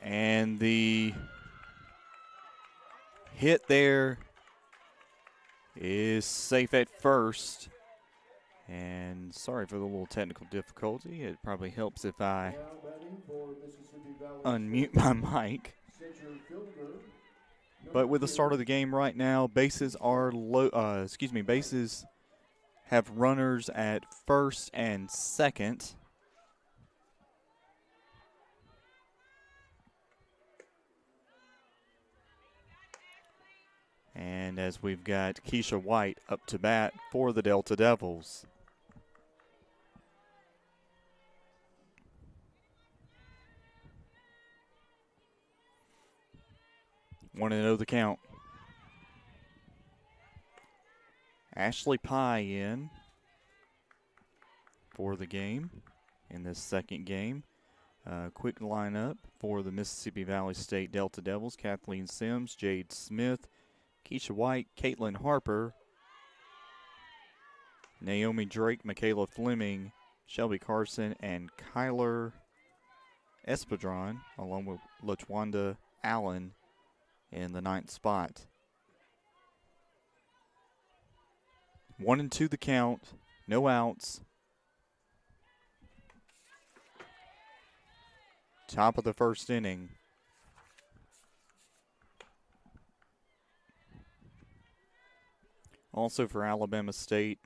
And the hit there is safe at first. And sorry for the little technical difficulty. It probably helps if I unmute my mic. But with the start of the game right now, bases are bases have runners at first and second. And as we've got Keisha White up to bat for the Delta Devils. 1-0 the count. Ashley Pye in for the game in this second game. Quick lineup for the Mississippi Valley State Delta Devils: Kathleen Sims, Jade Smith, Keisha White, Caitlin Harper, Naomi Drake, Michaela Fleming, Shelby Carson, and Kyler Espadron, along with LaTwanda Allen in the 9th spot. 1-2 the count, no outs. Top of the first inning. Also for Alabama State,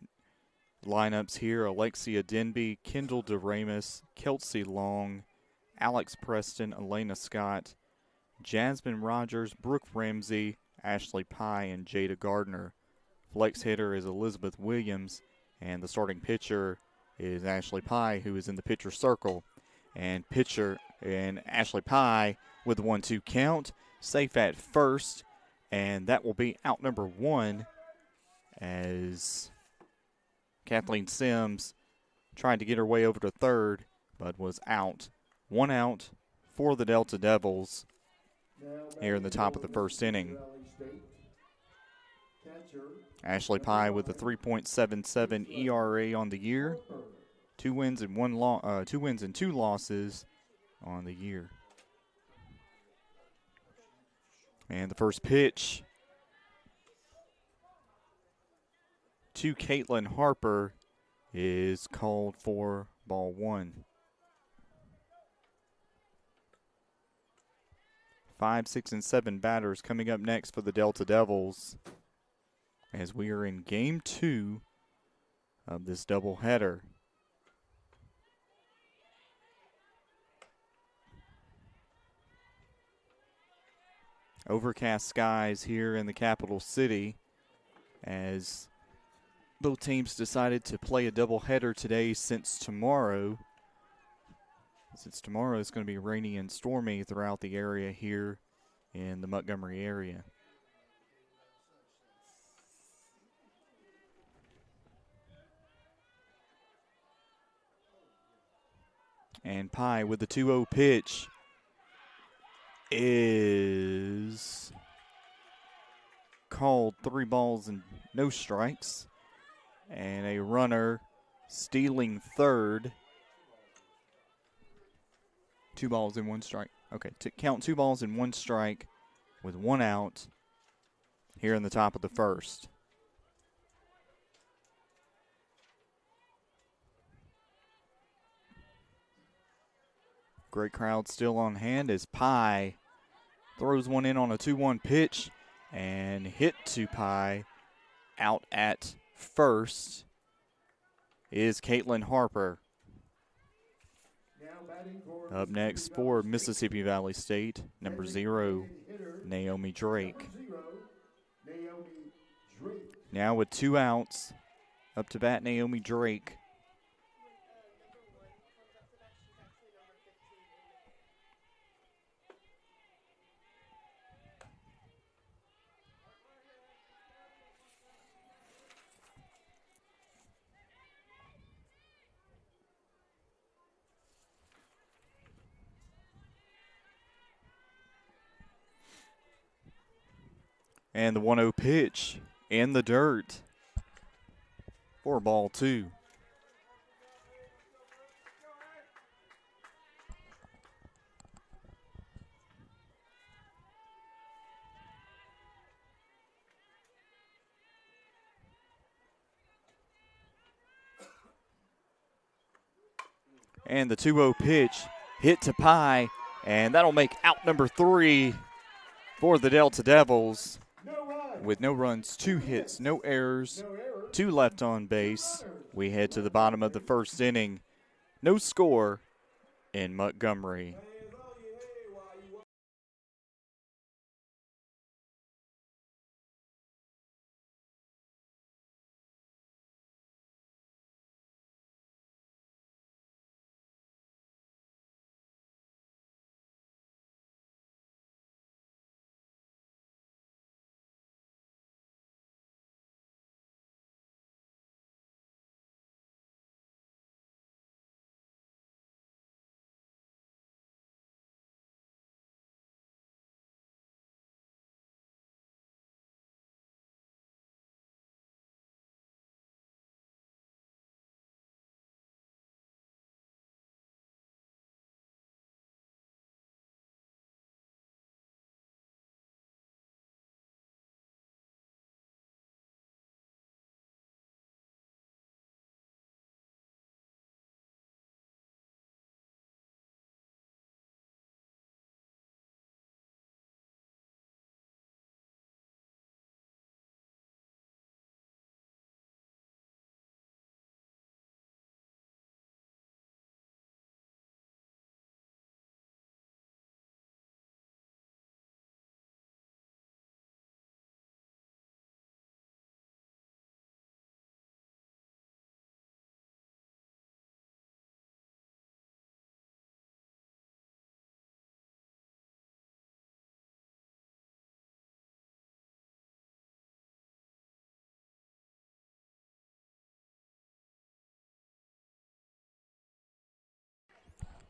lineups here: Alexia Denby, Kendall DeRamus, Kelsey Long, Alex Preston, Elena Scott, Jasmine Rogers, Brooke Ramsey, Ashley Pye, and Jada Gardner. Flex hitter is Elizabeth Williams, and the starting pitcher is Ashley Pye, who is in the pitcher circle. And Ashley Pye with the 1-2 count, safe at first, and that will be out number 1 as Kathleen Sims tried to get her way over to third, but was out. 1 out for the Delta Devils here in the top of the first inning. Ashley Pye with a 3.77 ERA on the year, 2 wins and 2 losses on the year. And the first pitch to Caitlin Harper is called for ball 1. 5, 6, and 7 batters coming up next for the Delta Devils as we are in game 2 of this doubleheader. Overcast skies here in the capital city as both teams decided to play a doubleheader today since tomorrow is going to be rainy and stormy throughout the area here in the Montgomery area. And Pye with the 2-0 pitch is called 3 balls and no strikes. And a runner stealing third. 2 balls and 1 strike. Okay, to count 2 balls and 1 strike with 1 out here in the top of the first. Great crowd still on hand as Pye throws one in on a 2-1 pitch and hit to Pye. Out at first is Caitlin Harper. Up next for Mississippi Valley State, number 0, Naomi Drake. Now with 2 outs, up to bat Naomi Drake. And the 1-0 pitch in the dirt for ball 2. And the 2-0 pitch hit to Pye, and that'll make out number 3 for the Delta Devils. With no runs, 2 hits, no errors, 2 left on base, we head to the bottom of the first inning. No score in Montgomery.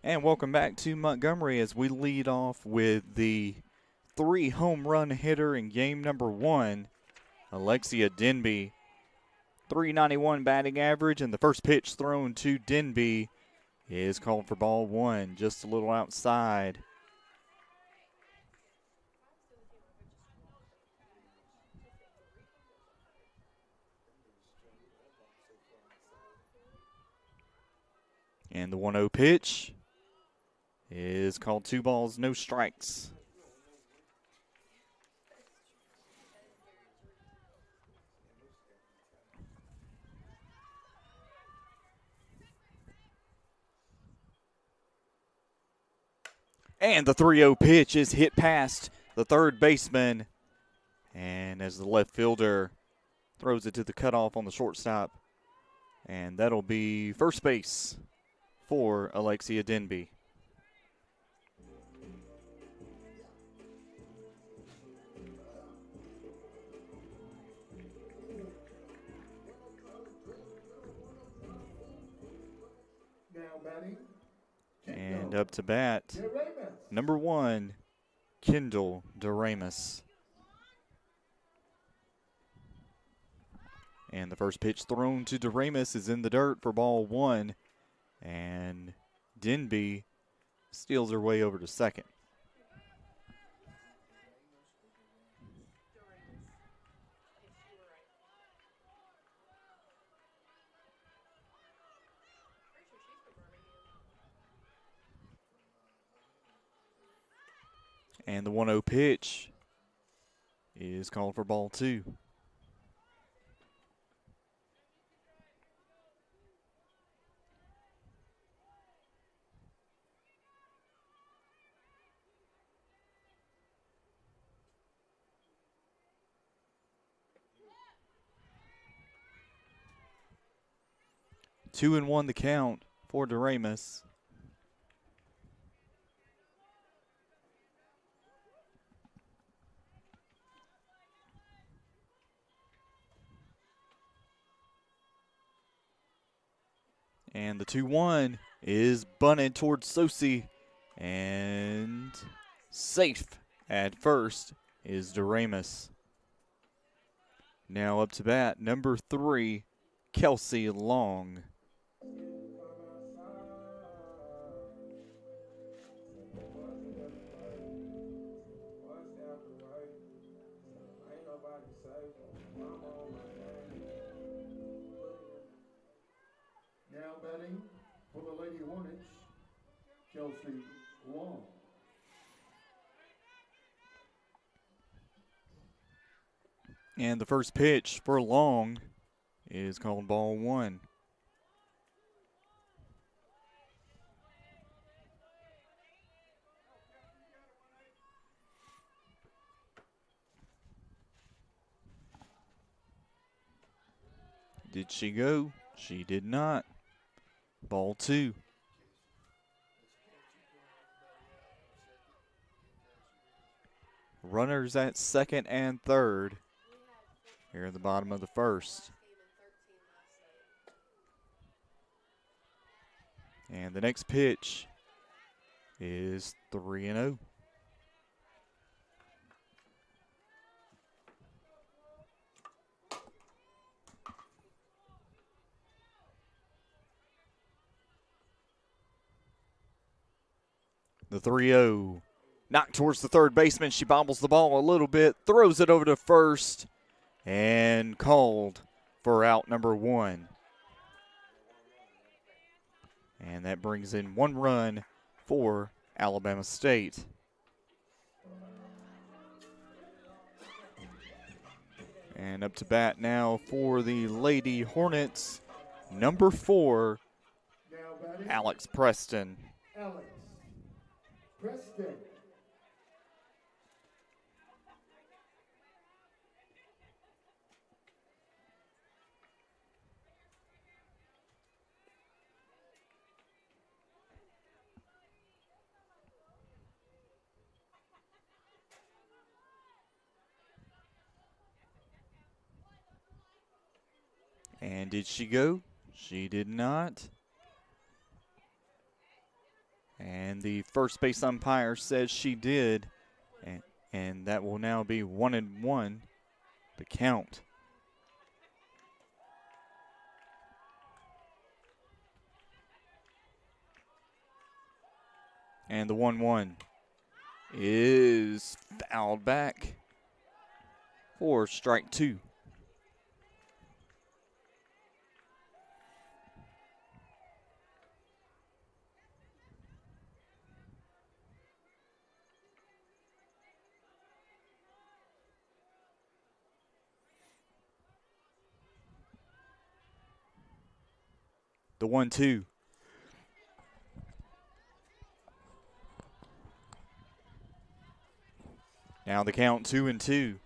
And welcome back to Montgomery as we lead off with the 3 home run hitter in game number 1, Alexia Denby. 391 batting average, and the first pitch thrown to Denby is called for ball 1, just a little outside. And the 1-0 pitch is called 2 balls, no strikes. And the 3-0 pitch is hit past the third baseman. And as the left fielder throws it to the cutoff on the shortstop. And that'll be first base for Alexia Denby. And up to bat, number 1, Kendall Doremus. And the first pitch thrown to Doremus is in the dirt for ball 1. And Denby steals her way over to second. And the 1-0 pitch is called for ball 2. Two and 1 the count for Doremus. And the 2-1 is bunted towards Sosi. And safe at first is Doremus. Now up to bat, number 3, Kelsey Long. For the Lady Hornets, Kelsey Long. And the first pitch for Long is called ball one. Did she go? She did not. Ball two. Runners at second and third here at the bottom of the first. And the next pitch is 3-0. The 3-0. Knocked towards the third baseman. She bobbles the ball a little bit, throws it over to first, and called for out number one. And that brings in one run for Alabama State. And up to bat now for the Lady Hornets, number 4, Alex Preston. Alex Preston. And did she go? She did not. And the first base umpire says she did. And that will now be 1-1, the count. And the 1-1 is fouled back for strike two. The 1-2. Now the count 2-2.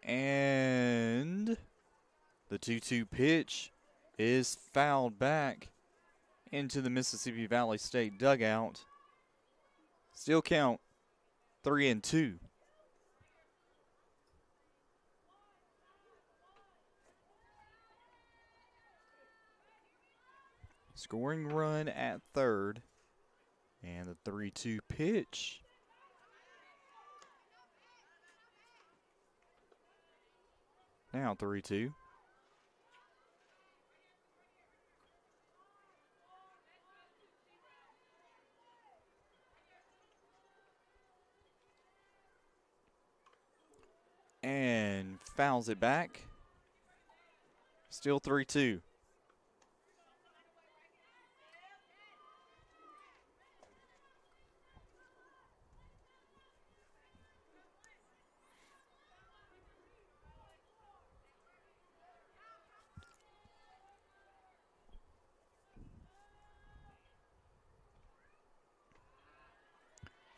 And the 2-2 pitch is fouled back into the Mississippi Valley State dugout. Still count 3-2. Scoring run at third. And the 3-2 pitch. Now 3-2. And fouls it back. Still 3-2.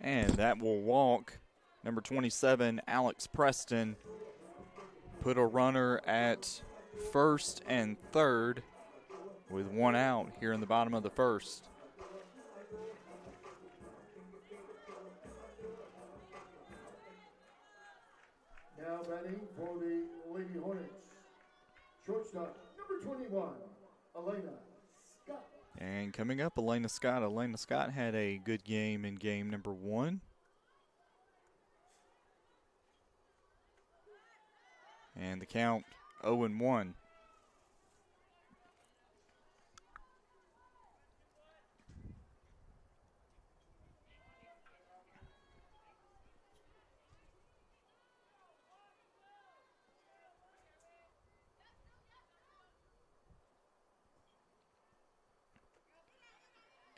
And that will walk number 27, Alex Preston. Put a runner at first and third with one out here in the bottom of the first. Now batting for the Lady Hornets, shortstop, number 21, Elena Scott. And coming up, Elena Scott. Elena Scott had a good game in game number 1. And the count 0-1.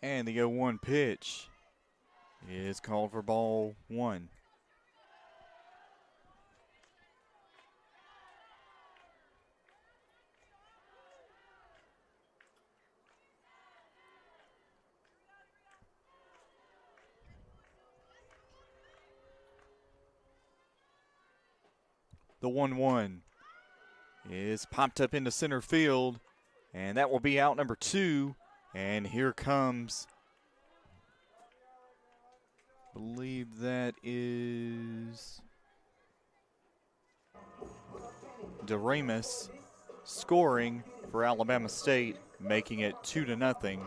And the 0-1 pitch is called for ball one. The 1-1 is popped up into center field, and that will be out number 2. And here comes, I believe that is DeRamus scoring for Alabama State, making it 2-0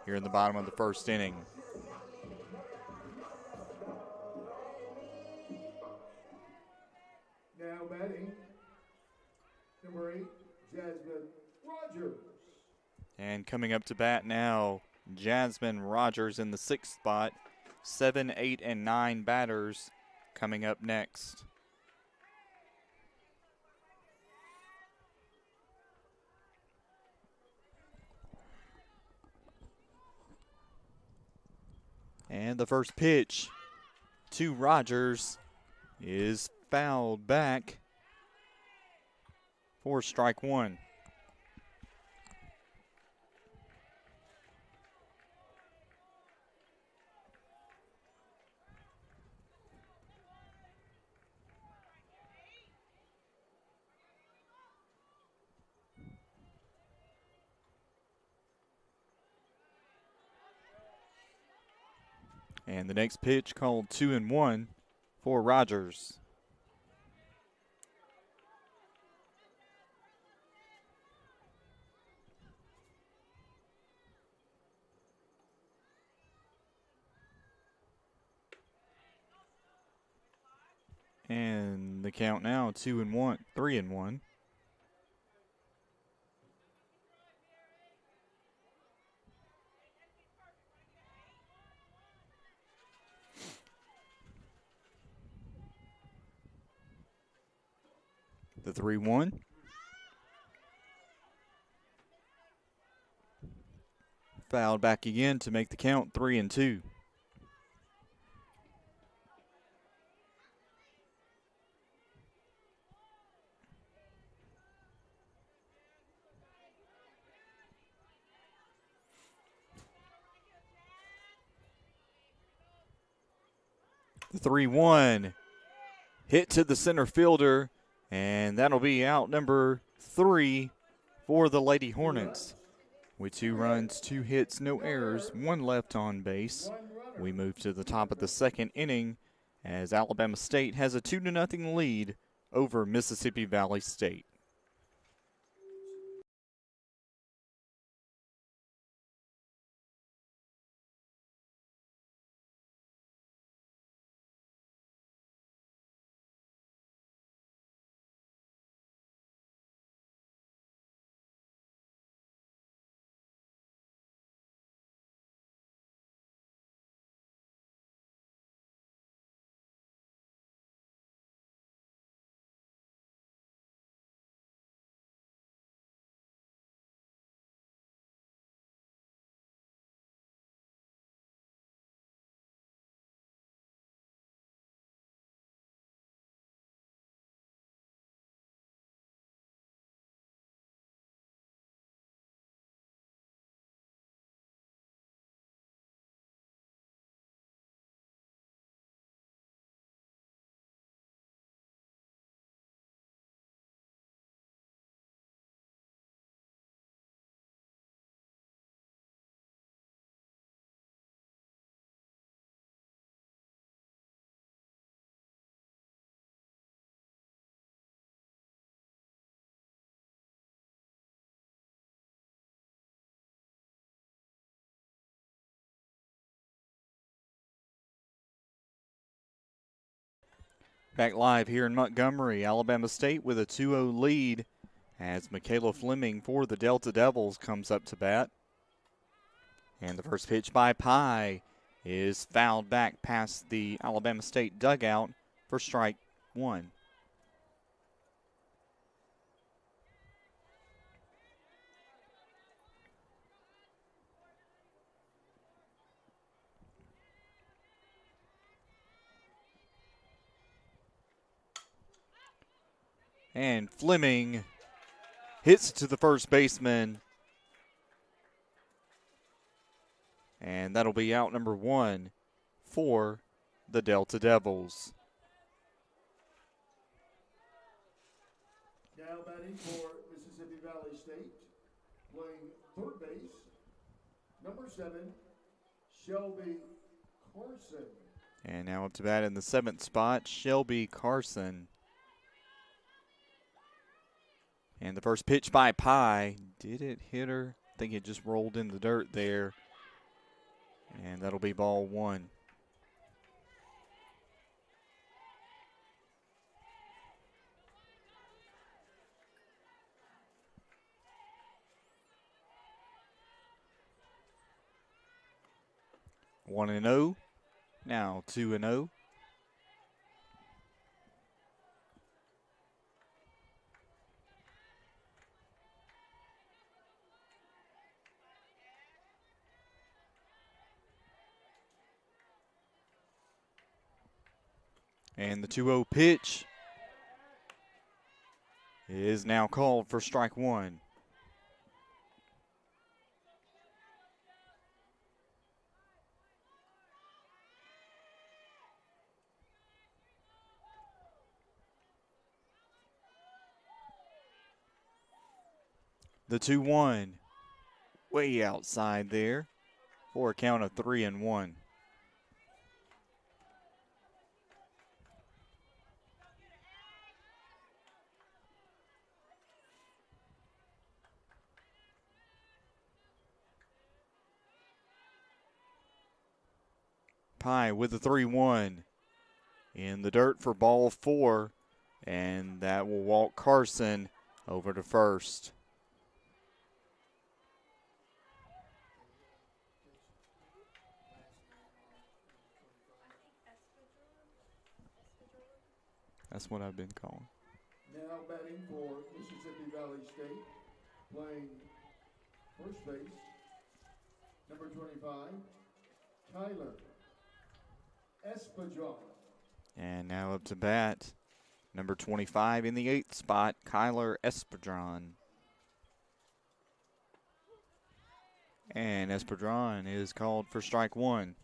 here in the bottom of the first inning. Now batting, number 8, Jasmine Rogers. And coming up to bat now, Jasmine Rogers in the 6th spot. 7, 8, and 9 batters coming up next. And the first pitch to Rogers is fouled back for strike one. And the next pitch called 2-1 for Rogers. And the count now 2-1, 3-1. The 3-1. Fouled back again to make the count 3-2. The 3-1 hit to the center fielder, and that'll be out number 3 for the Lady Hornets. With 2 runs, 2 hits, no errors, 1 left on base. We move to the top of the second inning as Alabama State has a 2-0 lead over Mississippi Valley State. Back live here in Montgomery, Alabama State with a 2-0 lead as Michaela Fleming for the Delta Devils comes up to bat. And the first pitch by Pye is fouled back past the Alabama State dugout for strike one. And Fleming hits it to the first baseman. And that'll be out number 1 for the Delta Devils. Now batting for Mississippi Valley State, playing third base, number 7, Shelby Carson. And now up to bat in the 7th spot, Shelby Carson. And the first pitch by Pye. Did it hit her? I think it just rolled in the dirt there. And that'll be ball 1. One and 0. Now 2 and 0. And the 2-0 pitch is now called for strike 1. The 2-1 way outside there for a count of 3-1. Pye with the 3-1 in the dirt for ball 4, and that will walk Carson over to first. That's what I've been calling. Now batting for Mississippi Valley State, playing first base, number 25, Tyler Espadron. And now up to bat, number 25 in the 8th spot, Kyler Espadron. And Espadron is called for strike 1.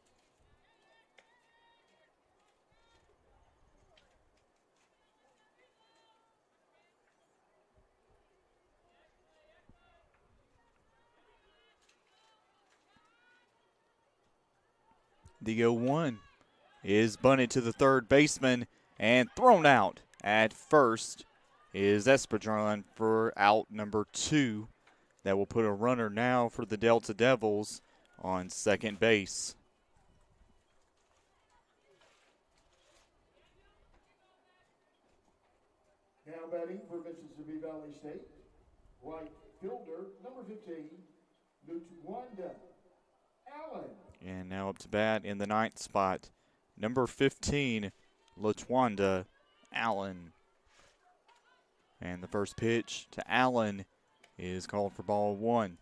The 0-1 is bunted to the third baseman and thrown out at first is Espadron for out number 2. That will put a runner now for the Delta Devils on second base. Now batting for Mississippi Valley State, right fielder, number 15, Lutwanda Allen. And now up to bat in the 9th spot, number 15, Latwanda Allen. And the first pitch to Allen is called for ball 1.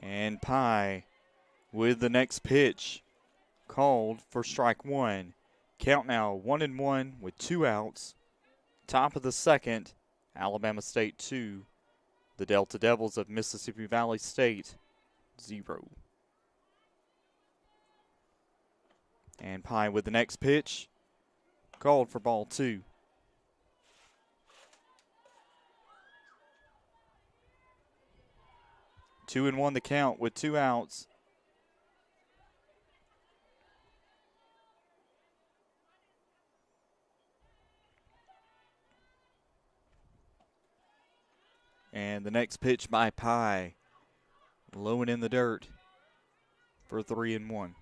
And Pye with the next pitch called for strike 1. Count now 1-1 with 2 outs. Top of the second, Alabama State 2, the Delta Devils of Mississippi Valley State 0. And Pye with the next pitch called for ball 2. Two and 1 the count with 2 outs. And the next pitch by Pye, low and in the dirt for 3-1.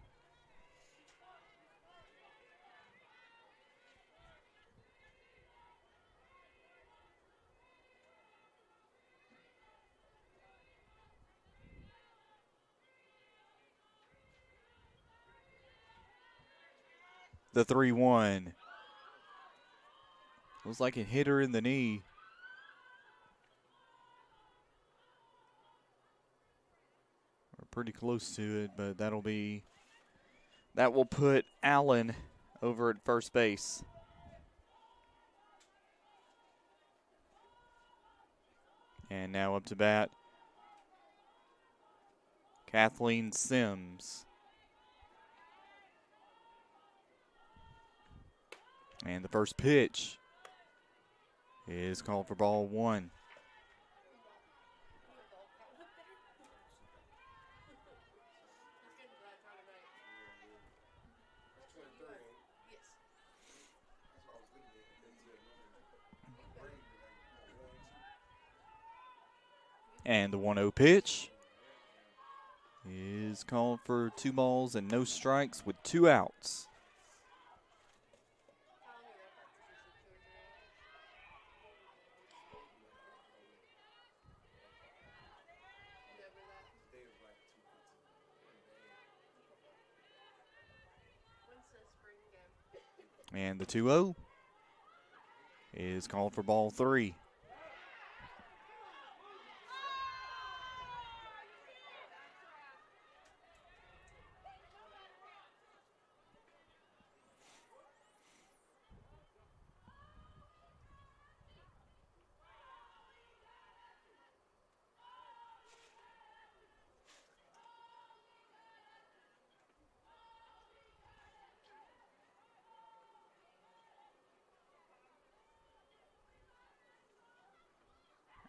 The 3-1 Looks like it hit her in the knee. Or pretty close to it, but that will put Allen over at first base. And now up to bat, Kathleen Sims. And the first pitch is called for ball one. And the 1-0 pitch is called for 2 balls and no strikes with 2 outs. And the 2-0 is called for ball 3.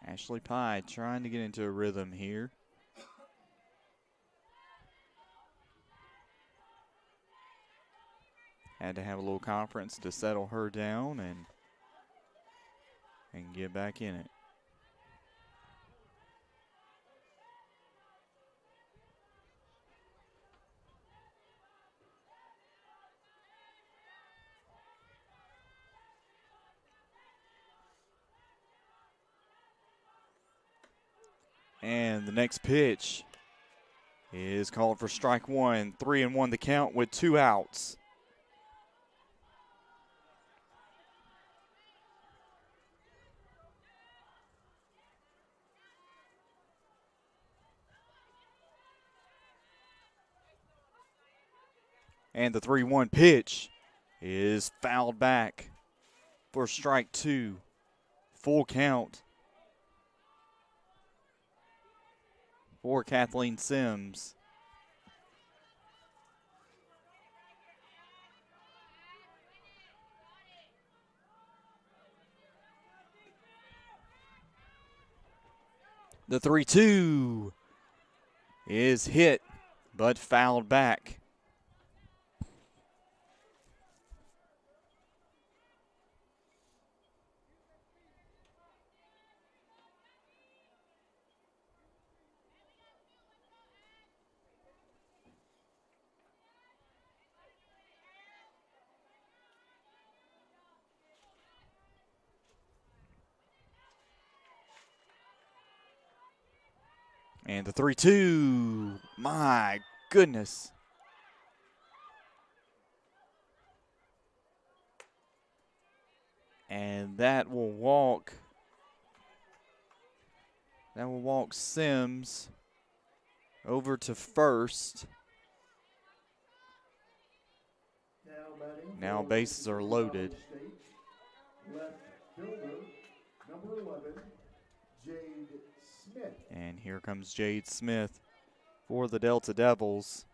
Ashley Pye trying to get into a rhythm here. Had to have a little conference to settle her down and get back in it. And the next pitch is called for strike 1. 3-1 the count with 2 outs. And the 3-1 pitch is fouled back for strike 2. Full count for Kathleen Sims. The 3-2 is hit, but fouled back. And the 3-2, my goodness. And that will walk Sims over to first. Now bases are loaded. Left fielder, number 11, Jade Smith. And here comes Jade Smith for the Delta Devils.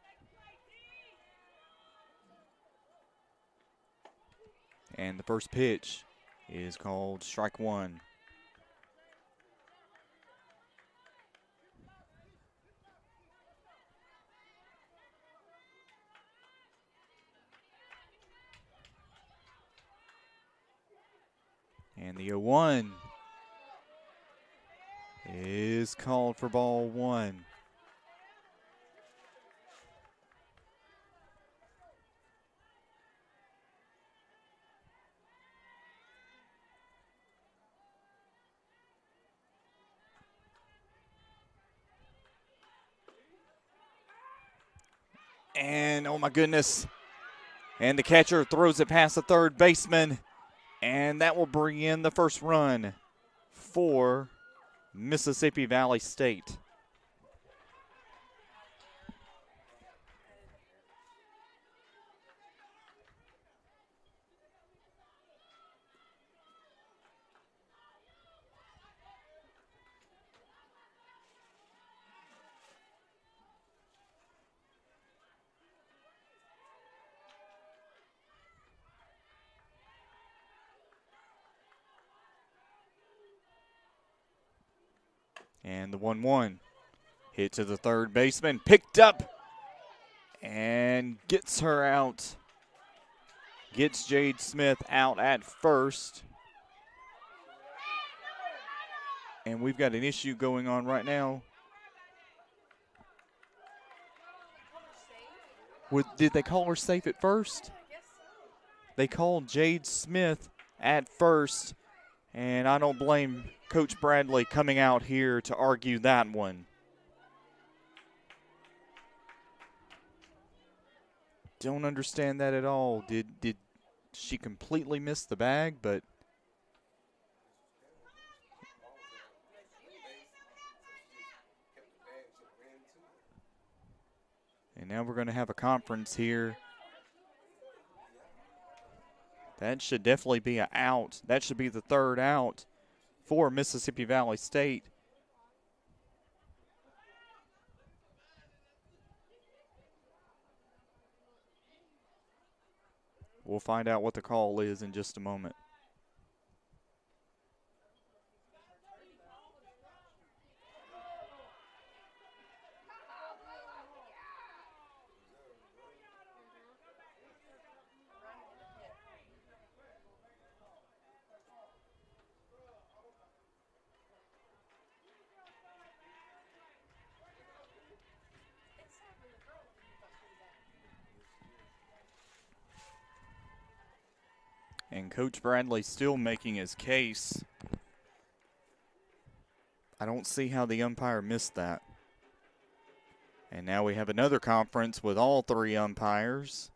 And the first pitch is called strike 1. And the 0-1 is called for ball 1. And oh my goodness. And the catcher throws it past the third baseman. And that will bring in the first run for Mississippi Valley State. And the 1-1 hit to the third baseman, picked up and gets her out. Gets Jade Smith out at first. And we've got an issue going on right now. Did they call her safe at first? They called Jade Smith at first, and I don't blame Coach Bradley coming out here to argue that one. Don't understand that at all. Did she completely miss the bag? But and now we're going to have a conference here. That should definitely be an out. That should be the third out for Mississippi Valley State. We'll find out what the call is in just a moment. And Coach Bradley still making his case. I don't see how the umpire missed that. And now we have another conference with all three umpires.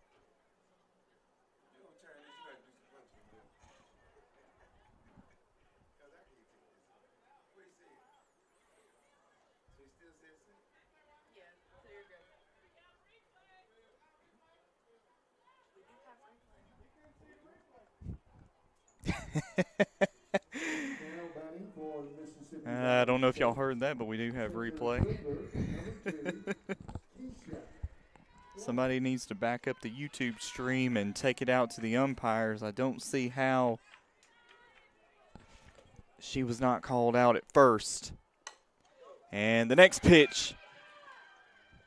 I don't know if y'all heard that, but we do have replay. Somebody needs to back up the YouTube stream and take it out to the umpires. I don't see how she was not called out at first. And the next pitch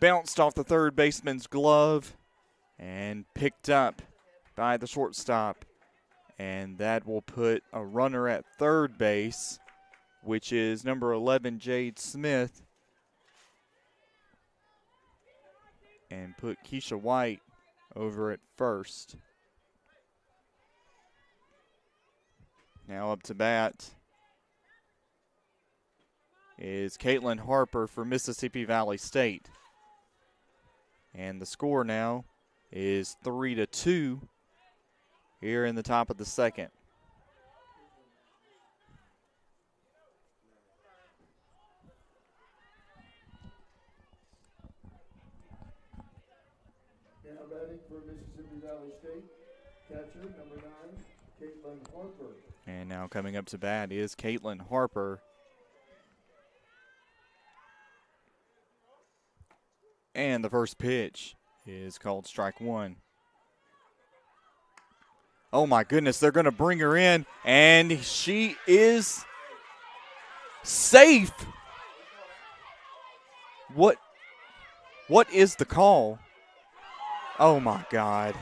bounced off the third baseman's glove and picked up by the shortstop. And that will put a runner at third base, which is number 11, Jade Smith, and put Keisha White over at first. Now up to bat is Caitlin Harper for Mississippi Valley State. And the score now is 3-2 here in the top of the second. Now batting for Mississippi Valley State, catcher number 9, Caitlin Harper. And now coming up to bat is Caitlin Harper. And the first pitch is called strike one. Oh my goodness, they're going to bring her in, and she is safe. What is the call? Oh my God.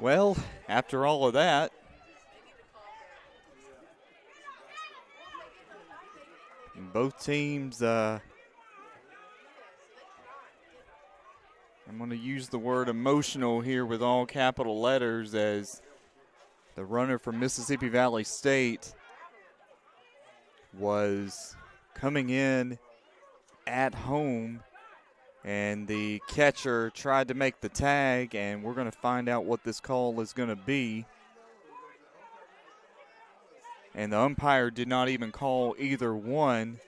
Well, after all of that, both teams, I'm going to use the word emotional here with all capital letters, as the runner from Mississippi Valley State was coming in at home, and the catcher tried to make the tag, and we're going to find out what this call is going to be. And the umpire did not even call either one.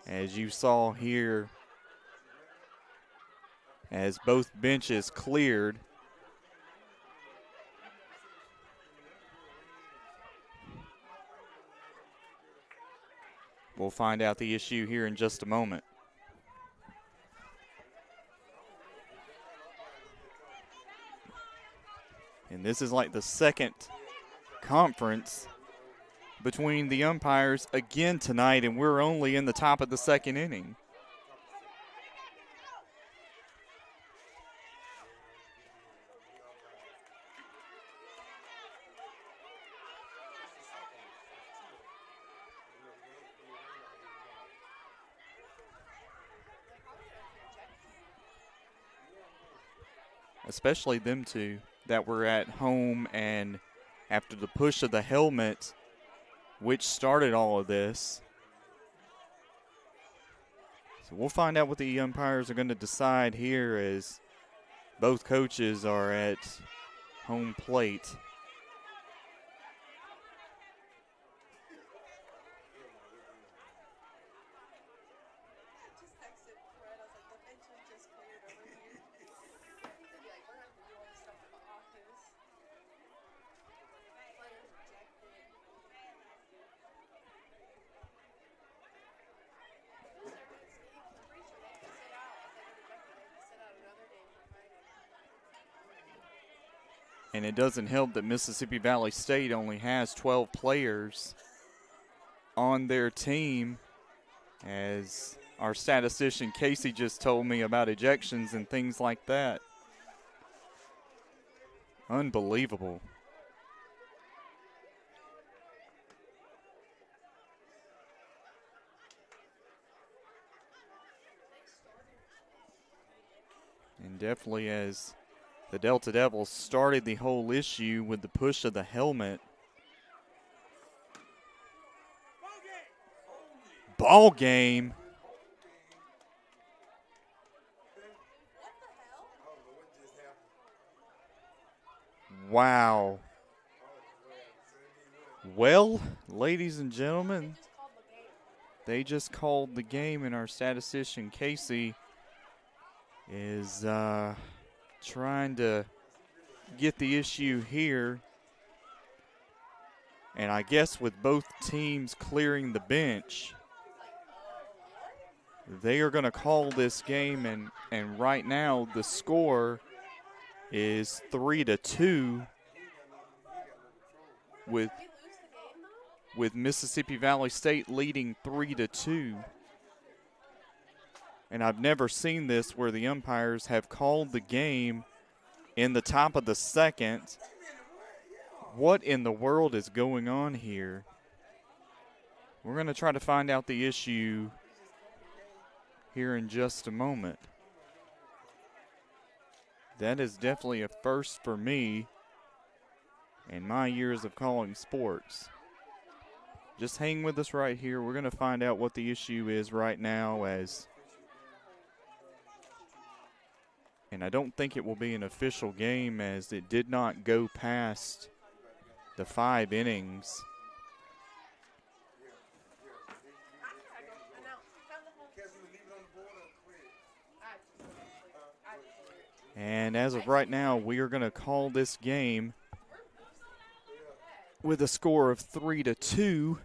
As you saw here, as both benches cleared. We'll find out the issue here in just a moment. And this is like the second conference between the umpires again tonight, and we're only in the top of the second inning. Especially them two that were at home, and after the push of the helmet, which started all of this. So we'll find out what the umpires are going to decide here, as both coaches are at home plate. And it doesn't help that Mississippi Valley State only has 12 players on their team, as our statistician Casey just told me about ejections and things like that. Unbelievable. And definitely, as the Delta Devils started the whole issue with the push of the helmet. Ball game. Wow. Well, ladies and gentlemen, they just called the game, and our statistician Casey is trying to get the issue here. And I guess with both teams clearing the bench, they are going to call this game, and right now the score is 3-2 with Mississippi Valley State leading 3-2. And I've never seen this where the umpires have called the game in the top of the second. What in the world is going on here? We're going to try to find out the issue here in just a moment. That is definitely a first for me in my years of calling sports. Just hang with us right here. We're going to find out what the issue is right now, and I don't think it will be an official game, as it did not go past the 5 innings. And as of right now, we are going to call this game with a score of 3-2.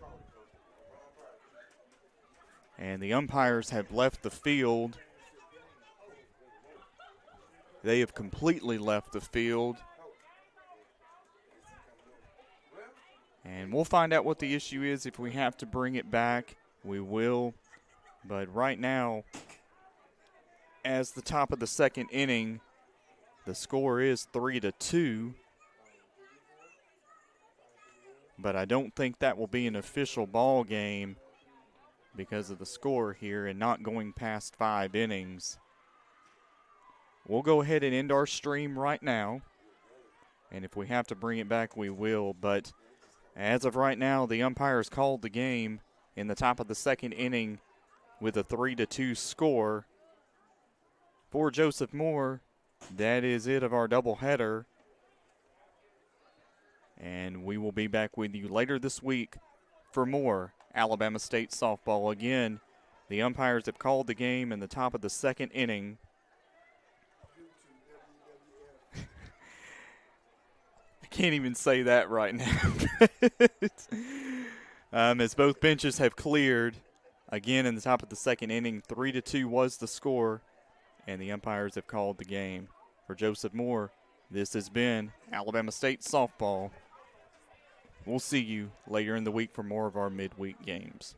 And the umpires have left the field. They have completely left the field. And we'll find out what the issue is. If we have to bring it back, we will. But right now, as the top of the second inning The score is 3-2. But I don't think that will be an official ball game because of the score here and not going past 5 innings. We'll go ahead and end our stream right now. And if we have to bring it back, we will. But as of right now, the umpires called the game in the top of the second inning with a 3-2 score. For Joseph Moore, that is it of our doubleheader. And we will be back with you later this week for more Alabama State softball. Again, the umpires have called the game in the top of the second inning. I can't even say that right now. As both benches have cleared, again in the top of the second inning, 3-2 was the score, and the umpires have called the game. For Joseph Moore, this has been Alabama State softball. We'll see you later in the week for more of our midweek games.